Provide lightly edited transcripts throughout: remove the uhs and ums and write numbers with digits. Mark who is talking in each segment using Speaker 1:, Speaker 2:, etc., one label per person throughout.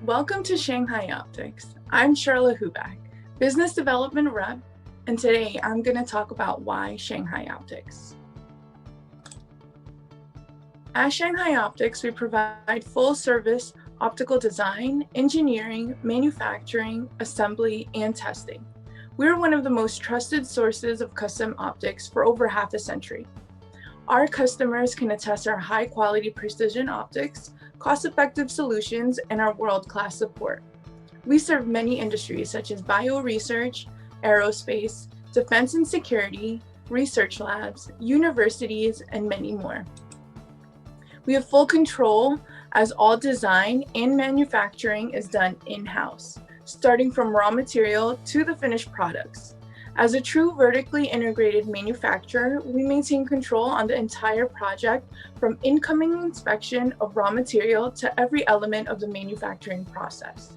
Speaker 1: Welcome to Shanghai Optics. I'm Charla Huback, Business Development Rep, and today I'm going to talk about why Shanghai Optics. At Shanghai Optics, we provide full-service optical design, engineering, manufacturing, assembly, and testing. We're one of the most trusted sources of custom optics for over half a century. Our customers can attest our high-quality precision optics, cost-effective solutions, and our world-class support. We serve many industries such as bioresearch, aerospace, defense and security, research labs, universities, and many more. We have full control as all design and manufacturing is done in-house, starting from raw material to the finished products. As a true vertically integrated manufacturer, we maintain control on the entire project from incoming inspection of raw material to every element of the manufacturing process.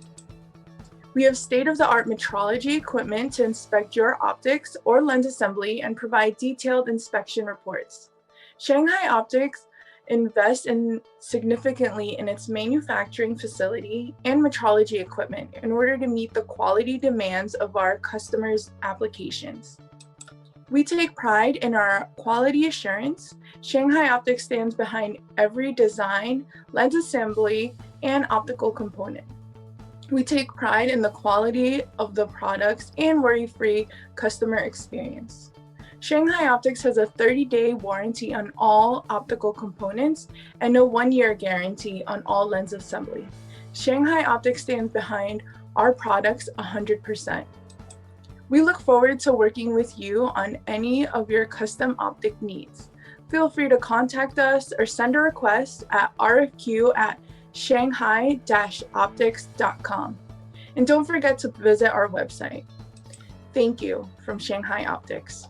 Speaker 1: We have state-of-the-art metrology equipment to inspect your optics or lens assembly and provide detailed inspection reports. Shanghai Optics invests significantly in its manufacturing facility and metrology equipment in order to meet the quality demands of our customers' applications. We take pride in our quality assurance. Shanghai Optics stands behind every design, lens assembly, and optical component. We take pride in the quality of the products and worry-free customer experience. Shanghai Optics has a 30-day warranty on all optical components and a 1-year guarantee on all lens assembly. Shanghai Optics stands behind our products 100%. We look forward to working with you on any of your custom optic needs. Feel free to contact us or send a request at rfq@shanghai-optics.com. And don't forget to visit our website. Thank you from Shanghai Optics.